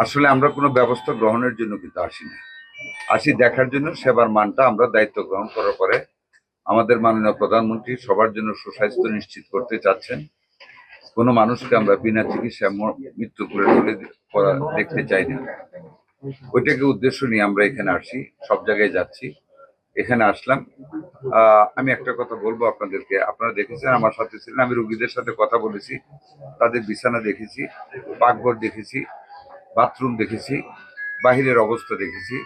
আসলে আমরা কোনো ব্যবস্থা গ্রহণের জন্য কিন্তু আসিনি, আসি দেখার জন্য। সেবার মানটা আমরা দায়িত্ব গ্রহণ করার পরে আমাদের মাননীয় প্রধানমন্ত্রী সবার জন্য সুস্বাস্থ্য নিশ্চিত করতে চাচ্ছেন। কোনো মানুষকে আমরা বিনা চিকিৎসায় মৃত্যু করে দেখতে চাই না। ওইটাকে উদ্দেশ্য নিয়ে আমরা এখানে আসি, সব জায়গায় যাচ্ছি, এখানে আসলাম। আমি একটা কথা বলবো আপনাদেরকে, আপনারা দেখেছেন, আমার সাথে ছিলেন, আমি রোগীদের সাথে কথা বলেছি, তাদের বিছানা দেখেছি, পাকঘর দেখেছি, বাথরুম দেখেছি, বাহিরের অবস্থা দেখেছি,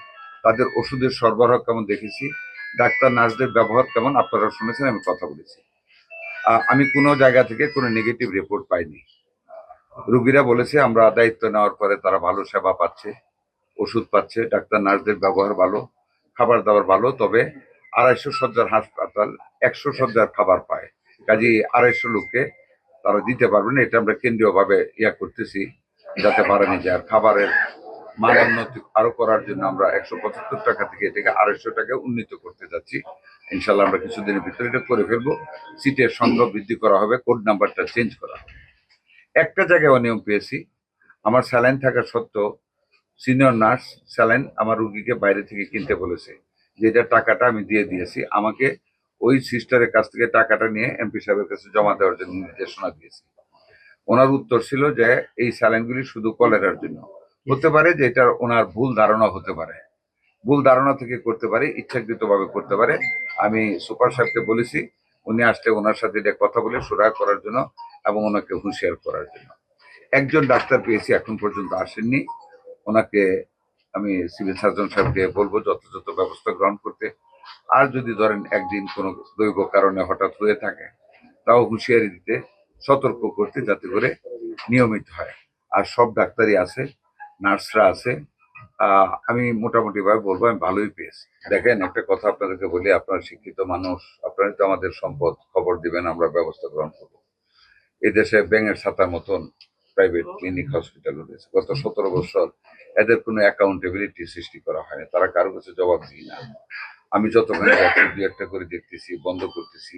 তাদের ওষুধের সরবরাহ কেমন দেখেছি, ডাক্তার নার্সদের ব্যবহার কেমন আপনারা শুনেছেন, আমি কথা বলেছি। আমি কোনো জায়গা থেকে কোনো নেগেটিভ রিপোর্ট পাইনি। রুগীরা বলেছে আমরা দায়িত্ব নেওয়ার পরে তারা ভালো সেবা পাচ্ছে, ওষুধ পাচ্ছে, ডাক্তার নার্সদের ব্যবহার ভালো, খাবার দাবার ভালো। তবে 250 শয্যার হাসপাতাল 100 শয্যার খাবার পায়, কাজেই 250 লোককে তারা দিতে পারবে না। এটা আমরা কেন্দ্রীয়ভাবে করতেছি যাতে বাড়ানো যায়। আর খাবারের মান উন্নতি আরো করার জন্য আমরা 175 টাকা থেকে এটাকে 250 টাকায় উন্নীত করতে যাচ্ছি। ইনশাল্লাহ আমরা কিছুদিনের ভিতরে এটা করে ফেলবো। সিটের সংখ্যা বৃদ্ধি করা হবে, কোড নাম্বারটা চেঞ্জ করা হবে। একটা জায়গায় অনিয়ম পেয়েছি, আমার স্যালাইন থাকা সত্ত্বেও সিনিয়র নার্স স্যালাইন আমার রুগীকে বাইরে থেকে কিনতে বলেছে, যে এটা টাকাটা আমি দিয়ে দিয়েছি, আমাকে ওই সিস্টারের কাছ থেকে টাকাটা নিয়ে এমপি সাহেবের কাছে জমা দেওয়ার জন্য নির্দেশনা দিয়েছি। ওনার উত্তর ছিল যে এই স্যালাইনগুলি শুধু কলেরার জন্য। হতে পারে যে এটা ওনার ভুল ধারণা হতে পারে, ভুল ধারণা থেকে করতে পারে, ইচ্ছাকৃতভাবে করতে পারে। আমি সুপার সাহেবকে বলেছি, উনি আসলে ওনার সাথে এটা কথা বলে সুরাহা করার জন্য এবং ওনাকে হুঁশিয়ার করার জন্য। একজন ডাক্তার পেয়েছি, এখন পর্যন্ত আসেননি। ওনাকে আমি সিভিল সার্জন সাহেবকে বলবো যথাযথ ব্যবস্থা গ্রহণ করতে। আর যদি ধরেন একদিন কোনো দৈব কারণে হঠাৎ হয়ে থাকে, তাও হুঁশিয়ারি দিতে, সতর্ক করতে, যাতে করে নিয়মিত হয়। আর সব ডাক্তারই আছে, নার্সরা আছে। আমি মোটামুটি ভাবে বলবো আমি ভালোই পেয়েছি। দেখেন, একটা কথা আপনাদেরকে বলি, আপনারা শিক্ষিত মানুষ, আপনারা তো আমাদের সম্পদ, খবর দিবেন, আমরা ব্যবস্থা গ্রহণ করবো। এদেশে ব্যাঙের ছাতার মতন প্রাইভেট ক্লিনিক হসপিটাল রয়েছে, গত 17 বছর এদের কোনো অ্যাকাউন্টেবিলিটি সৃষ্টি করা হয় না, তারা কারো কাছে জবাব দিই না। আমি যতক্ষণ যাচ্ছি দু একটা করে দেখতেছি, বন্ধ করতেছি,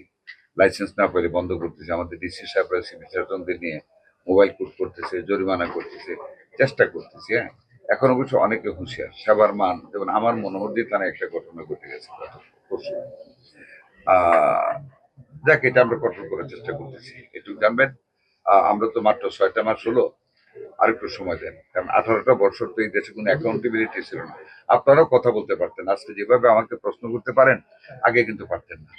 লাইসেন্স না পেলে বন্ধ করতেছি। আমাদের ডিসি সাহেবরা সিভিল সার্জনদের নিয়ে মোবাইল কোর্ট করতেছে, জরিমানা করতেছে, চেষ্টা করতেছি। হ্যাঁ, এখন অবশ্য অনেকে হুঁশিয়ার, সেবার মান, যেমন আমার মনোহর দিয়ে তারা একটা ঘটনা ঘটে গেছে গত পরশু। যাক, এটা আমরা কন্ট্রোল করার চেষ্টা করতেছি, একটু জানবেন। আমরা তো মাত্র 6টা মাস হলো, আর একটু সময় দেন, কারণ 18টা বছর তো এই দেশে কোনো অ্যাকাউন্টেবিলিটি ছিল না। আপনারাও কথা বলতে পারতেন, আজকে যেভাবে আমাকে প্রশ্ন করতে পারেন, আগে কিন্তু পারতেন না।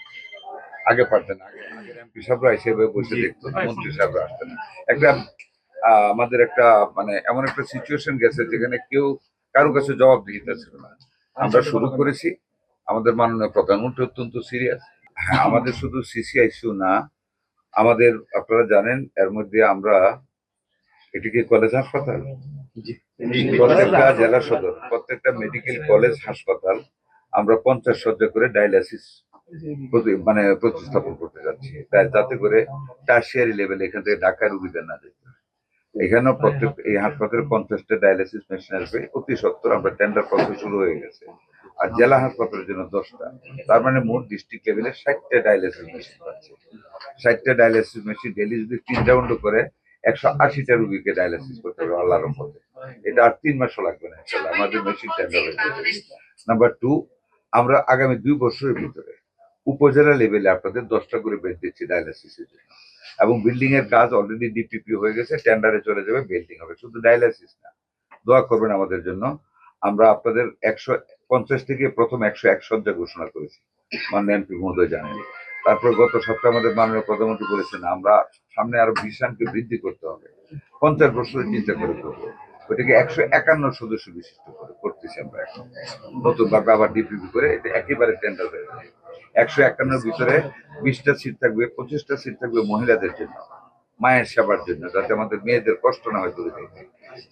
আগে পারতেন না, আগে আগের এমপি সাহেবরা সেভাবে বসে দেখতো না, মন্ত্রী সাহেবরা আসতেন না। একটা আমাদের একটা মানে এমন একটা সিচুয়েশন গেছে যেখানে কেউ কারো কাছে জবাবদিহিতা ছিল না। আমরা শুরু করেছি, আমাদের মাননীয় প্রধানমন্ত্রী অত্যন্ত সিরিয়াস। হ্যাঁ, আমাদের শুধু সিসিআইসিউ না, আমাদের আপনারা জানেন এর মধ্যে আমরা, এটি কি কলেজ হাসপাতাল, প্রত্যেকটা জেলা সদর, প্রত্যেকটা মেডিকেল কলেজ হাসপাতাল আমরা 50 শয্যা করে ডায়ালিসিস মানে প্রতিস্থাপন করতে যাচ্ছি, তাই যাতে করে টার্সিয়ারি লেভেল এখান থেকে ঢাকায় রুগীদের না যেতে হয়। এখানেও প্রত্যেক এই হাসপাতালে 50টা ডায়ালিসিস মেশিন আসবে অতি সত্তর, আমরা টেন্ডার প্রসেস শুরু হয়ে গেছে। আর জেলা হাসপাতালের জন্য 10টা, তার মানে মোট ডিস্ট্রিক্ট লেভেলে 60টা ডায়ালিসিস মেশিন পাচ্ছে। 60টা ডায়ালিসিস মেশিন ডেলি যদি 3 রাউন্ড করে 180টা রুগীকে ডায়ালিসিস করতে হবে আল্লাহর রহমতে। এটা আর 3 মাসও লাগবে না ইনশাআল্লাহ, আমাদের মেশিন টেন্ডার হয়ে যাবে। নাম্বার 2, আমরা আগামী 2 বছরের ভিতরে উপজেলা লেভেলে আপনাদের 10টা করে বেড দিচ্ছি ডায়ালিসিসের জন্য। এবং বিল্ডিং এর কাজ অলরেডি ডিপিপি হয়ে গেছে, টেন্ডারে চলে যাবে, বিল্ডিং হবে, শুধু ডায়ালিসিস না। দোয়া করবেন আমাদের জন্য। আমরা আপনাদের 150 থেকে প্রথম 101 শয্যা ঘোষণা করেছি, মাননীয় এমপি মহোদয় জানেন। তারপর গত সপ্তাহে আমাদের মাননীয় প্রধানমন্ত্রী বলেছেন আমরা সামনে আরো 20 রানকে বৃদ্ধি করতে হবে, 50 বছরের চিন্তা করে করবো। ওইটাকে 151 সদস্য বিশিষ্ট করে করতেছি আমরা এখন, নতুন ভাবে আবার ডিপিপি করে এটা একেবারে টেন্ডার হয়ে যাবে। 151 ভিতরে 20টা সিট থাকবে, 25টা সিট থাকবে মহিলাদের জন্য, মায়ের সেবার জন্য, যাতে আমাদের মেয়েদের কষ্ট না হয় দূরে থেকে।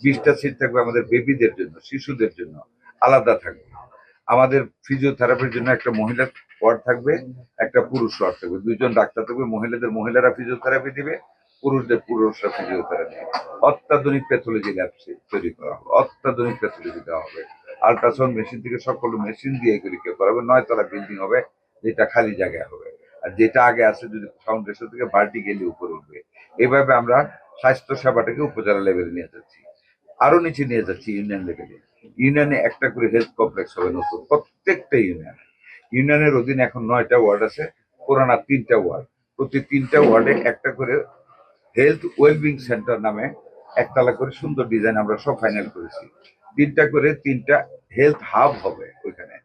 20টা সিট থাকবে আমাদের বেবিদের জন্য, শিশুদের জন্য আলাদা থাকবে। আমাদের ফিজিওথেরাপির জন্য একটা মহিলা ওয়ার্ড থাকবে, একটা পুরুষ ওয়ার্ড থাকবে, 2জন ডাক্তার থাকবে, মহিলাদের মহিলারা ফিজিওথেরাপি দিবে, পুরুষদের পুরুষরা ফিজিওথেরাপি। অত্যাধুনিক প্যাথোলজি ল্যাব তৈরি করা হবে, অত্যাধুনিক প্যাথোলজি দেওয়া হবে। আল্ট্রাসাউন্ড মেশিন থেকে সকল মেশিন দিয়ে এগুলিকে করা হবে। 9 তলা বিল্ডিং হবে, যেটা খালি জায়গায় হবে। আর যেটা আগে আছে যদি ফাউন্ডেশন থেকে ভার্টিক্যালি উপরে উঠবে। এইভাবে আমরা স্বাস্থ্য সেবাটাকে উপজেলা লেভেলে নিয়ে যাচ্ছি। আরো নিচে নিয়ে যাচ্ছি ইউনিয়ন লেভেলে। ইউনিয়নে একটা করে হেলথ কমপ্লেক্স হবে নতুন, প্রত্যেকটা ইউনিয়নের অধীনে এখন 9টা ওয়ার্ড আছে, পুরানা 3টা ওয়ার্ড। প্রতি 3টা ওয়ার্ডে একটা করে হেলথ ওয়েলবিং সেন্টার নামে একতলা করে সুন্দর ডিজাইন আমরা সব ফাইনাল করেছি। 3টা করে 3টা হেলথ হাব হবে ওইখানে,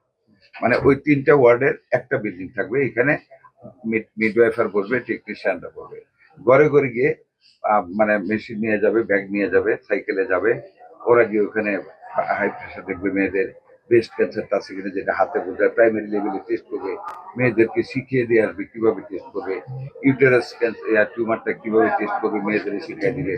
মানে ওই 3টা ওয়ার্ডের একটা বিল্ডিং থাকবে। এখানে মিডওয়াইফার বলবে, টেকনিশিয়ানরা বলবে, ঘরে ঘরে গিয়ে মানে মেশিন নিয়ে যাবে, ব্যাগ নিয়ে যাবে, সাইকেলে যাবে, ওরা গিয়ে ওখানে হাই প্রেশার দেখবে, মেয়েদের ব্রেস্ট ক্যান্সারটা আছে কিনা যেটা হাতে বোঝায় প্রাইমারি লেভেলে টেস্ট করবে, মেয়েদেরকে শিখিয়ে দিয়ে আসবে কিভাবে টেস্ট করবে, ইউটেরাস টিউমারটা কিভাবে টেস্ট করবে মেয়েদের শিখিয়ে দিবে,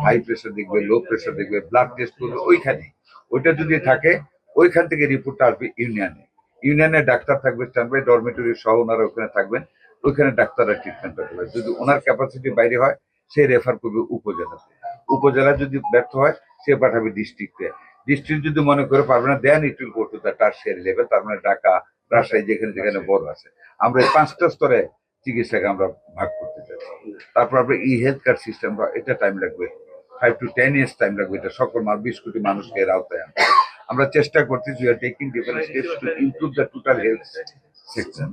হাই প্রেশার দেখবে, লো প্রেশার দেখবে, ব্লাড টেস্ট করবে ওইখানে। ওইটা যদি থাকে ওইখান থেকে রিপোর্টটা আসবে ইউনিয়নে। ইউনিয়নে ডাক্তার থাকবে স্ট্যান্ড বাই, ডরমেটরি সহ ওনারা ওখানে থাকবেন, ওইখানে ডাক্তাররা ট্রিটমেন্টটা করবে। যদি ওনার ক্যাপাসিটি বাইরে হয় সে রেফার করবে উপজেলাতে, উপজেলা যদি ব্যর্থ হয় সে পাঠাবে ডিস্ট্রিক্টে, ডিস্ট্রিক্ট যদি মনে করে পারবে না then it will go to the tertiary level, তার মানে ঢাকা, রাজশাহী, যেখানে যেখানে বড় আছে। আমরা এই 5টা স্তরে চিকিৎসাকে আমরা ভাগ করতে চাচ্ছি। তারপর আমরা ই হেলথ কার্ড সিস্টেম, এটা টাইম লাগবে, 5 to 10 years টাইম লাগবে, এটা সকল 20 কোটি মানুষকে এর আওতায় আনতে। আমরা চেষ্টা করতেছি, we are taking different steps to improve the total health section.